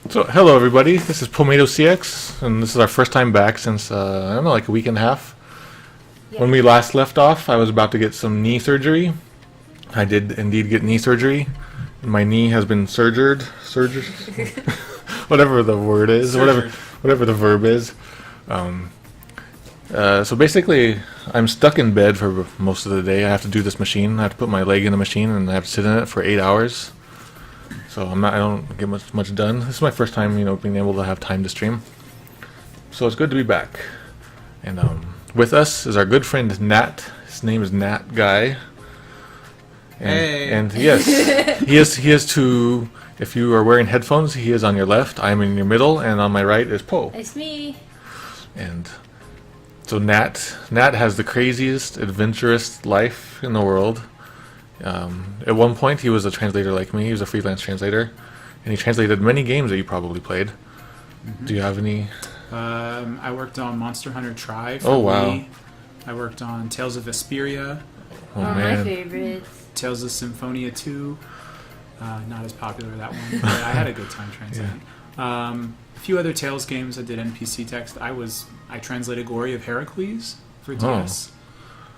So, hello everybody. This is Poemato CX, and this is our first time back since I don't know, like a week and a half. Yeah. When we last left off, I was about to get some knee surgery. I did indeed get knee surgery. My knee has been surgered, whatever the word is, whatever the verb is. So basically, I'm stuck in bed for most of the day. I have to do this machine. I have to put my leg in the machine, and I have to sit in it for 8 hours. So I don't get much done. This is my first time, being able to have time to stream. So it's good to be back. And with us is our good friend Nat. His name is Nat Guy. And yes, he is to. If you are wearing headphones, he is on your left. I am in your middle, and on my right is Poe. It's me. And so Nat has the craziest, adventurous life in the world. At one point, he was a translator like me. He was a freelance translator, and he translated many games that you probably played. Mm-hmm. Do you have any? I worked on Monster Hunter Tri. Oh wow! Wii. I worked on Tales of Vesperia. Oh my favorites. Tales of Symphonia 2. Not as popular that one, but I had a good time translating. Yeah. A few other Tales games. I did NPC text. I translated Glory of Heracles for DS.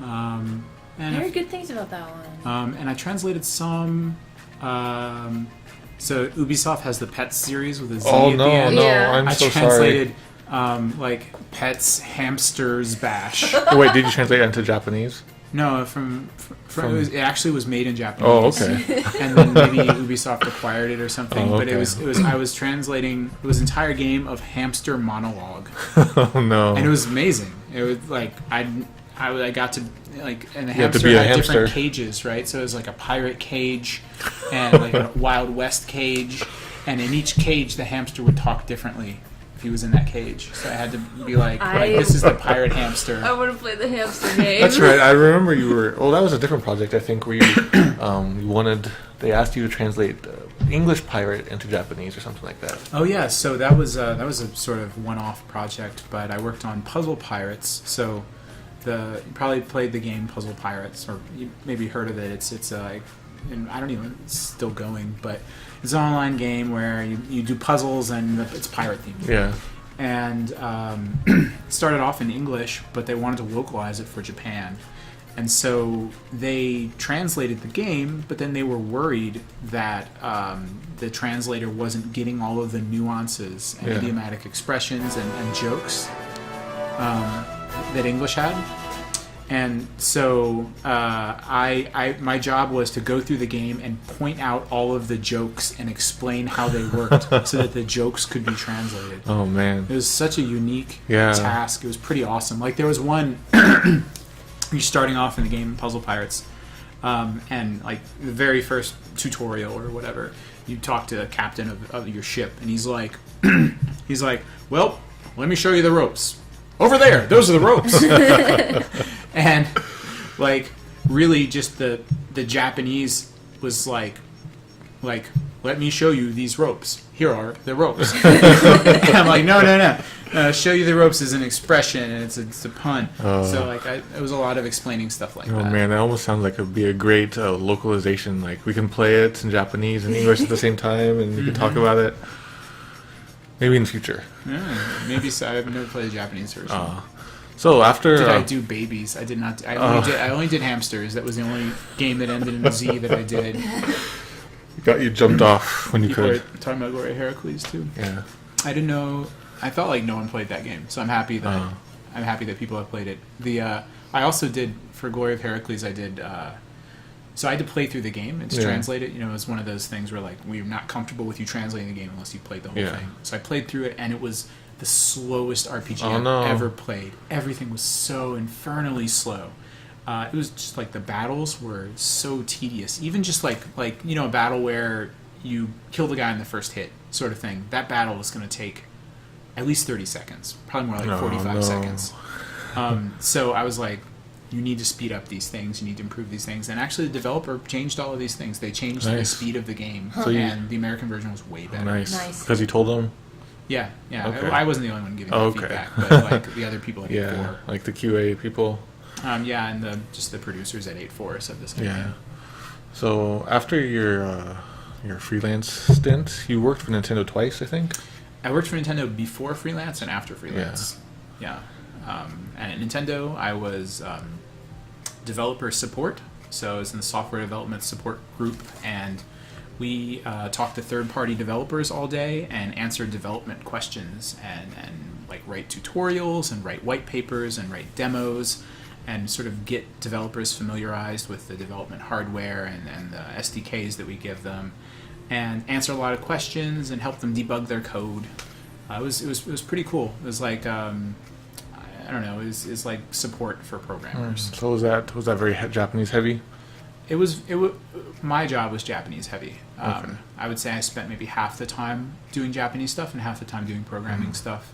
I heard good things about that one. And I translated some. So Ubisoft has the Pets series with a Z at the end. I'm so sorry. I translated Pets Hamsters Bash. Oh, wait, did you translate it into Japanese? No, it actually was made in Japanese. Oh, okay. And then maybe Ubisoft acquired it or something. Oh, okay. But I was translating. It was an entire game of hamster monologue. Oh no! And it was amazing. It was like I got to and the You had to hamster be a had hamster. different cages, right? So it was like a pirate cage and like a Wild West cage, and in each cage the hamster would talk differently if he was in that cage. So I had to be like this is the pirate hamster. I want to play the hamster game. That's right. I remember you were. Oh, that was a different project, I think, where you wanted. They asked you to translate English pirate into Japanese or something like that. Oh yeah, so that was a sort of one-off project, but I worked on Puzzle Pirates. So you probably played the game Puzzle Pirates, or you maybe heard of it. It's and I don't even. It's still going, but it's an online game where you do puzzles and it's pirate themed. Yeah. And it started off in English, but they wanted to localize it for Japan. And so they translated the game, but then they were worried that the translator wasn't getting all of the nuances and idiomatic expressions and jokes that English had. And so my job was to go through the game and point out all of the jokes and explain how they worked so that the jokes could be translated. Oh man! It was such a unique task. It was pretty awesome. Like there was one, you're starting off in the game Puzzle Pirates, and like the very first tutorial or whatever, you talk to the captain of your ship, and he's like, well, let me show you the ropes. Over there, those are the ropes. And like really just the Japanese was like let me show you these ropes. Here are the ropes. And I'm like no. Show you the ropes is an expression and it's a pun. So like it was a lot of explaining stuff like that. Oh man, that almost sounds like it'd be a great localization. Like we can play it in Japanese and English at the same time, and we can talk about it. Maybe in the future. Yeah, maybe so. I've never played the Japanese version. So after Did I do babies? I did not. I only did hamsters. That was the only game that ended in a Z that I did. you jumped off when you People could. were talking about Glory of Heracles too. Yeah. I didn't know. I felt like no one played that game, so I'm happy that people have played it. I also did for Glory of Heracles. I did. So I had to play through the game and to translate it. It was one of those things where like we're not comfortable with you translating the game unless you played the whole thing. So I played through it, and it was the slowest RPG I've ever played. Everything was so infernally slow. It was just like the battles were so tedious. Even just like a battle where you kill the guy in the first hit sort of thing. That battle was going to take at least 30 seconds, probably more like 45 seconds. So I was like, you need to speed up these things, you need to improve these things. And actually the developer changed all of these things. They changed the speed of the game, and the American version was way better. Nice. Because you told them? Yeah. Okay. I wasn't the only one giving feedback, but like the other people at 8.4. Like the QA people. And just the producers at 8.4 said the same thing. So after your your freelance stint. You worked for Nintendo twice, I think. I worked for Nintendo before freelance and after freelance. Yeah. And at Nintendo, I was developer support. So I was in the software development support group, and we talked to third-party developers all day and answered development questions and like write tutorials and write white papers and write demos and sort of get developers familiarized with the development hardware and the SDKs that we give them, and answer a lot of questions and help them debug their code. It was pretty cool. It was like I don't know. It was like support for programmers. So was that very Japanese heavy? It was. My job was Japanese heavy. Okay. I would say I spent maybe half the time doing Japanese stuff and half the time doing programming stuff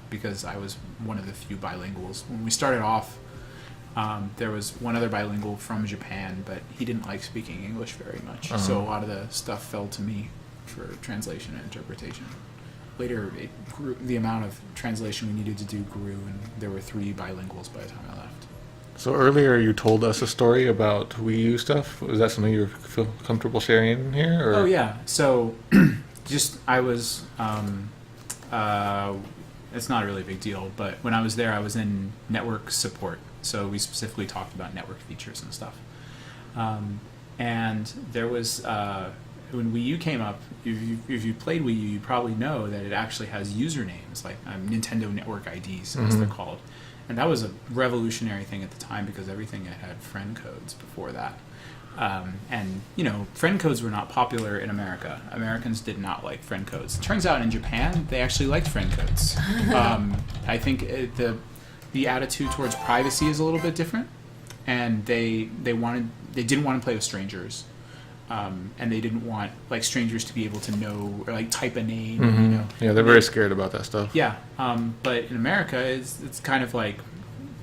because I was one of the few bilinguals. When we started off, there was one other bilingual from Japan, but he didn't like speaking English very much. So a lot of the stuff fell to me for translation and interpretation. Later, it grew, the amount of translation we needed to do grew, and there were 3 bilinguals by the time I left. So earlier you told us a story about Wii U stuff. Was that something you feel comfortable sharing in here? Or? Oh yeah. So I was. It's not really a big deal, but when I was there, I was in network support. So we specifically talked about network features and stuff. And there was when Wii U came up. If you played Wii U, you probably know that it actually has usernames like Nintendo Network IDs, as they're called. And that was a revolutionary thing at the time because everything had friend codes before that. And, friend codes were not popular in America. Americans did not like friend codes. It turns out in Japan, they actually liked friend codes. I think the attitude towards privacy is a little bit different. And they didn't want to play with strangers. And they didn't want strangers to be able to know or type a name. Yeah, they're very scared about that stuff. Yeah, but in America, it's kind of like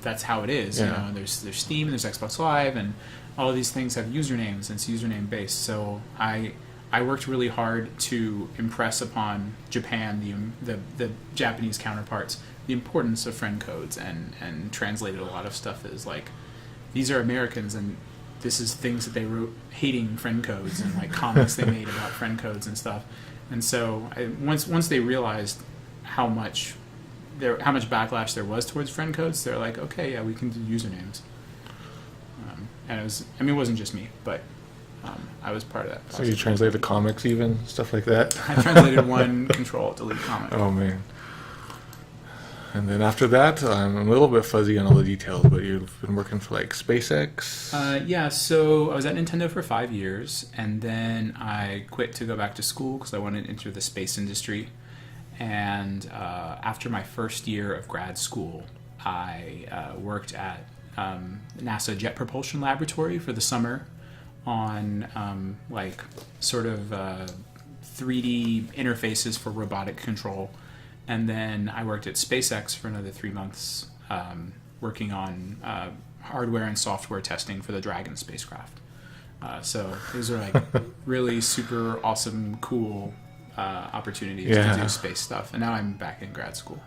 that's how it is. Yeah. There's Steam, there's Xbox Live, and all of these things have usernames, and it's username based. So I worked really hard to impress upon Japan, the Japanese counterparts, the importance of friend codes, and translated a lot of stuff as these are Americans and this is things that they wrote hating friend codes and comics they made about friend codes and stuff. And so once they realized how much backlash there was towards friend codes, they're like, okay, yeah, we can do usernames. And it wasn't just me, but I was part of that process. So you translated comics even, stuff like that? I translated one Control-Delete comic. Oh, man. And then after that, I'm a little bit fuzzy on all the details, but you've been working for SpaceX? Yeah, so I was at Nintendo for 5 years, and then I quit to go back to school because I wanted to enter the space industry. And after my first year of grad school, I worked at NASA Jet Propulsion Laboratory for the summer on 3D interfaces for robotic control. And then I worked at SpaceX for another 3 months, working on hardware and software testing for the Dragon spacecraft. So those are really super awesome, cool opportunities to do space stuff. And now I'm back in grad school.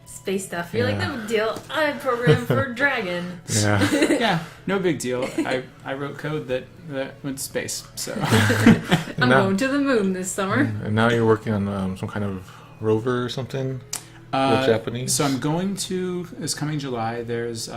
Space stuff. You're no big deal. I programmed for Dragon. Yeah. Yeah, no big deal. I wrote code that went to space. So I'm going to the moon this summer. And now you're working on some kind of rover or something with Japanese? So I'm going to, this coming July, there's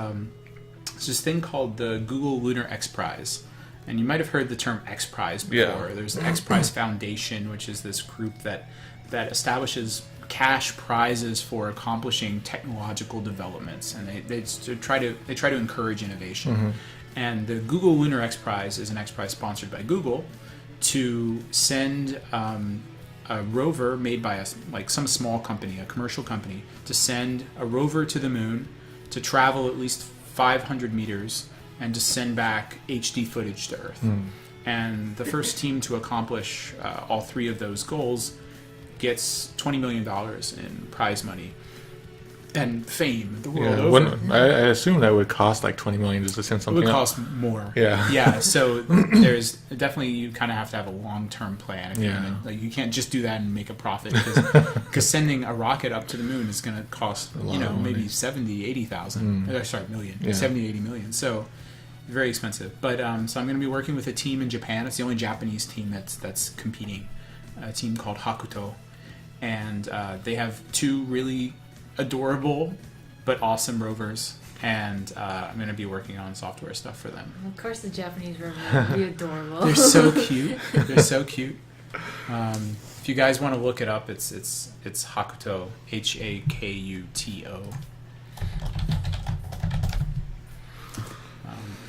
this thing called the Google Lunar X Prize. And you might have heard the term X Prize before. Yeah. There's the X Prize Foundation, which is this group that establishes cash prizes for accomplishing technological developments, and they try to encourage innovation. Mm-hmm. And the Google Lunar X Prize is an X Prize sponsored by Google to send a rover made by some small company, a commercial company, to send a rover to the moon, to travel at least 500 meters, and to send back HD footage to Earth. Mm. And the first team to accomplish all 3 of those goals gets $20 million in prize money and fame the world over. I assume that would cost $20 million just to send something. It would cost more. Yeah. Yeah. So there's definitely, you kind of have to have a long-term plan. If you're gonna, you can't just do that and make a profit, because sending a rocket up to the moon is going to cost maybe 70,000, 80,000. Sorry, million. Yeah. 70, 80 million. So very expensive. But so I'm going to be working with a team in Japan. It's the only Japanese team that's competing. A team called Hakuto, and they have 2 really adorable but awesome rovers. And I'm going to be working on software stuff for them. Of course, the Japanese rover would be adorable. They're so cute. They're so cute. If you guys want to look it up, it's Hakuto, Hakuto.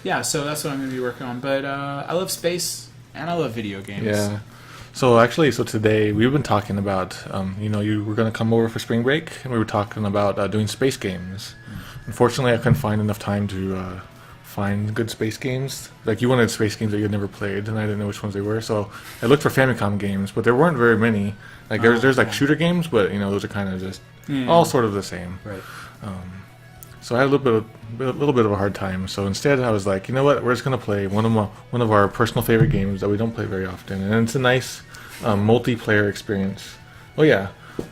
Yeah, so that's what I'm going to be working on. But I love space and I love video games. Yeah. So today we've been talking about, you were going to come over for spring break, and we were talking about doing space games. Unfortunately, I couldn't find enough time to find good space games. Like, you wanted space games that you had never played, and I didn't know which ones they were. So I looked for Famicom games, but there weren't very many. Like, there's like shooter games, but those are kind of just all sort of the same. Right. So I had a little bit of a hard time. So instead, I was like, you know what? We're just gonna play one of our personal favorite games that we don't play very often, and it's a nice multiplayer experience. Oh yeah.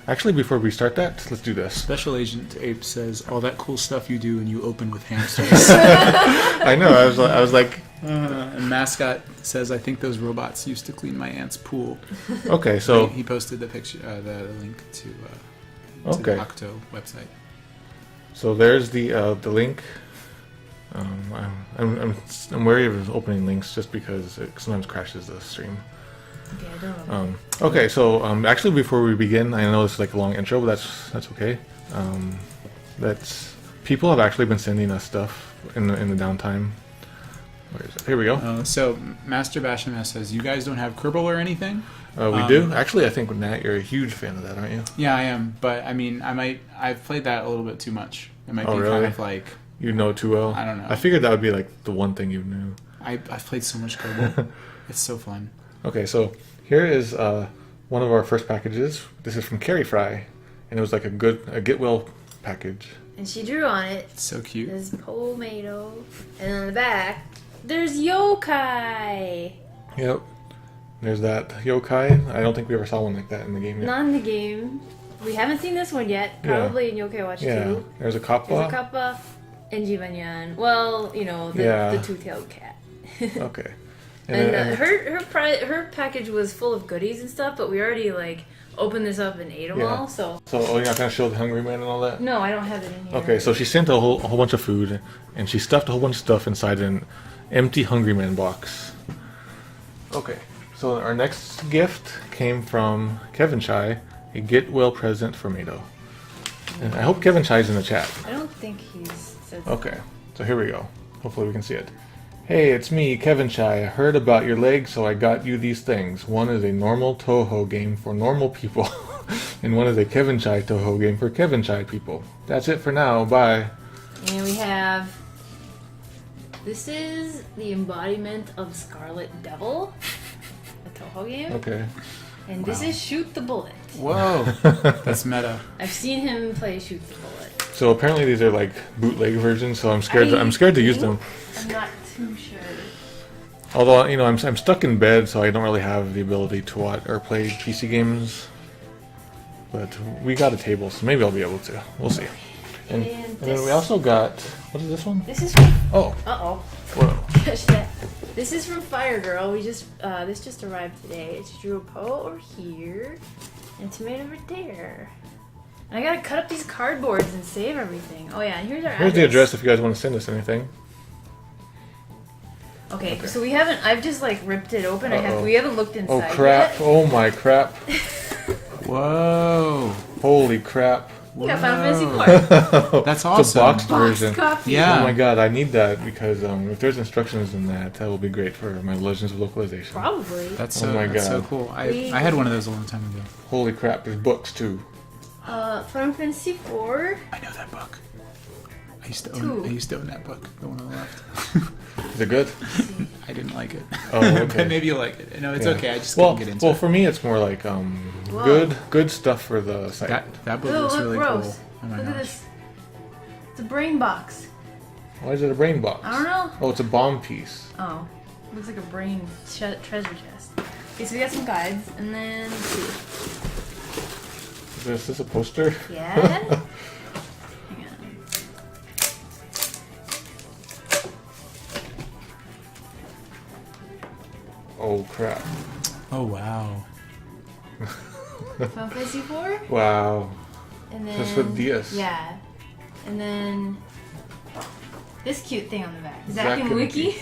Actually, before we start that, let's do this. Special Agent Ape says, all that cool stuff you do and you open with hamsters. I know, I was like... and Mascot says, I think those robots used to clean my aunt's pool. Okay, so... He posted the picture, the link to the Hakuto website. So there's the link. I'm wary of opening links just because it sometimes crashes the stream. Okay, I don't know. Okay, so actually, before we begin, I know this is like a long intro, but that's okay. People have actually been sending us stuff in the downtime. Where is it? Here we go. So Master Bashamas says, you guys don't have Kerbal or anything? We do. Actually, I think Nat, you're a huge fan of that, aren't you? Yeah, I am. But I mean, I've played that a little bit too much. It might be really? kind of like... You know too well. I don't know. I figured that would be like the one thing you knew. I've played so much Kerbal. It's so fun. Okay, so here is one of our first packages. This is from Carrie Fry, and it was like a get well package. And she drew on it. It's so cute. There's Poemato, and on the back, there's Yokai. Yep. There's that yokai. I don't think we ever saw one like that in the game yet. Not in the game. We haven't seen this one yet. Probably in Yokai Watch 2. There's a kappa. There's a kappa and Jibanyan. Well, the two-tailed cat. Okay. And her package was full of goodies and stuff, but we already opened this up and ate them all. So you're not gonna show the Hungry Man and all that? No, I don't have it in here. Okay, so she sent a whole bunch of food, and she stuffed a whole bunch of stuff inside an empty Hungry Man box. Okay, so our next gift came from Kevin Chai, a get well present for Mado. And I hope Kevin Chai's in the chat. I don't think he's said Okay, so here we go. Hopefully we can see it. Hey, it's me, Kevin Chai. I heard about your leg, so I got you these things. One is a normal Toho game for normal people, and one is a Kevin Chai Toho game for Kevin Chai people. That's it for now. Bye. And we have... This is the embodiment of Scarlet Devil, a Toho game. Okay. And this is Shoot the Bullet. Whoa, that's meta. I've seen him play Shoot the Bullet. So apparently these are like bootleg versions, so I'm scared. I'm scared to use them. I'm not too sure. Although I'm stuck in bed, so I don't really have the ability to watch or play PC games. But we got a table, so maybe I'll be able to. We'll see. And then we also got, what is this one? This is from... Oh. Uh-oh. Whoa. Catch that. This is from Fire Girl. This just arrived today. She drew a Poe over here and a tomato over there. And I gotta cut up these cardboards and save everything. Oh yeah, and here's our address. Here's the address if you guys want to send us anything. Okay, so we haven't, I've just ripped it open. Uh-oh. We haven't looked inside Oh crap. yet. Oh my crap. Whoa. Holy crap. We got Final Fantasy 4. That's It's a awesome. boxed version. Copy. Yeah. Oh my god, I need that because if there's instructions in that, that will be great for my Legends of Localization. Probably. That's Oh so, my that's so God. cool. I had one of those a long time ago. Holy crap, there's books too. Final Fantasy 4. I know that book. I used to Two. own that book, the one on the left. Is it good? I didn't like it. Oh, okay. But maybe you'll like it. No, it's Yeah. okay. I just couldn't get into well, it. for me, it's more like good stuff for the site. That book Oh, looks look, really gross. cool. Oh my Look gosh. at this. It's a brain box. Why is it a brain box? I don't know. Oh, it's a bomb piece. Oh, looks like a brain treasure chest. Okay, so we got some guides, and then let's see. Is this a poster? Yeah. Hang on. crap. Oh wow. Final Fantasy 4. Wow. And then That's for DS. Yeah. And then this cute thing on the back. Zack Zack and and Wiki.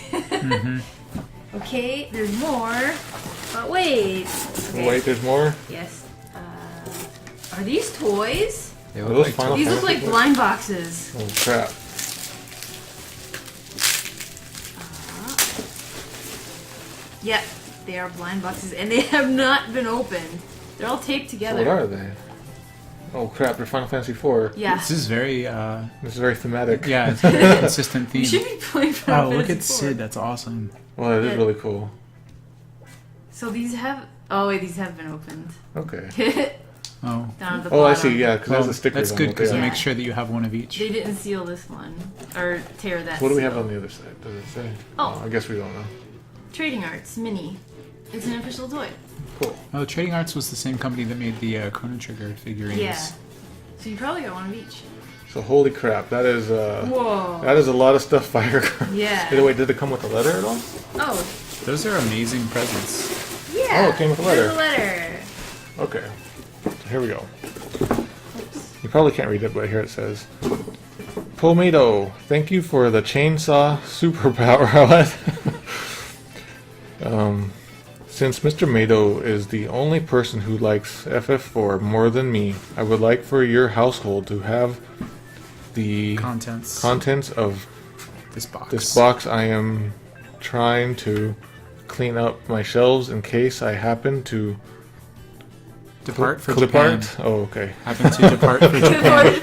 Okay, there's more. But wait. Okay. Wait, there's more? Yes. Are these toys? They Are look those like Final These look Fantasy like toys? blind boxes. Oh crap. Yep, they are blind boxes, and they have not been opened. They're all taped So together. what are they? Oh crap, they're Final Fantasy 4. Yeah. This is very This is very thematic. yeah, it's a very consistent theme. You should be playing Final Oh, Fantasy look at 4. Sid. That's awesome. Well, it is Yeah. really cool. So these have. Oh wait, these have been opened. Okay. Oh. Down at the Oh, I bottom. see, yeah, because Well, there's a sticker that's on good it. because Yeah. it Yeah. makes sure that you have one of each. They didn't seal this one or tear that. So what do we have seal. on the other side? Does it say? Oh. I guess we don't know. Trading Arts Mini. It's an official toy. Cool. Oh, Trading Arts was the same company that made the Chrono Trigger figurines. Yeah. So you probably got one of each. So holy crap, that is Whoa. that is a lot of stuff. Fire. Yeah. Wait, did it come with a letter at all? Oh. Those are amazing presents. Yeah. Oh, it came with a letter. There's a letter. Okay. So here we go. You probably can't read it, but here it says, Poemato, thank you for the chainsaw superpower. Since Mr. Mato is the only person who likes FF4 more than me, I would like for your household to have the Contents. contents of This box. this box. I am trying to clean up my shelves in case I happen to Depart for depart. Japan. Oh, okay. Happen to depart for Japan.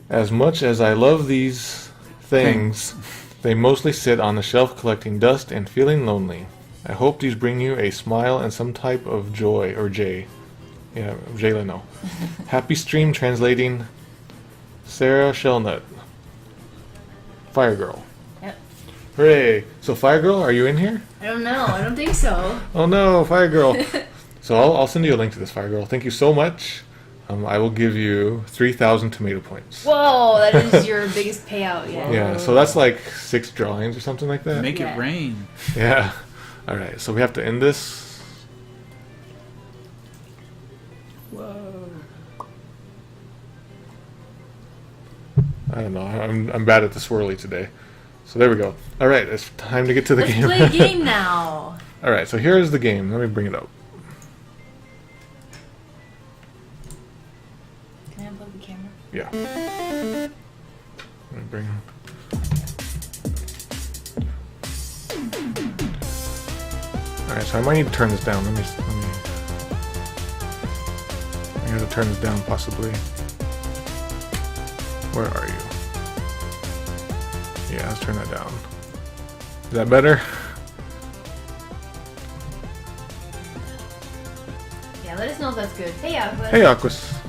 As much as I love these things, they mostly sit on the shelf collecting dust and feeling lonely. I hope these bring you a smile and some type of joy, or J. Yeah, J Leno. Happy stream translating Sarah Shellnut. Fire Girl. Yep. Hooray! So Fire Girl, are you in here? I don't know. I don't think so. Oh no, Fire Girl! So I'll send you a link to this, Fire Girl. Thank you so much. I will give you 3,000 tomato points. Whoa, that is your biggest payout yet. Yeah, so that's like 6 drawings or something like that. Make Yeah. it rain. Yeah. Alright, so we have to end this. Whoa. I don't know. I'm bad at the swirly today. So there we go. Alright, it's time to get to the Let's game. play a game now. Alright, so here's the game. Let me bring it up. Can I unplug the camera? Yeah. Let me bring. Alright, so I might need to turn this down. Let me. I have to turn this down, possibly. Where are you? Yeah, let's turn that down. Is that better? Yeah, let us know if that's good. Hey, Aqua. Hey, Aquas.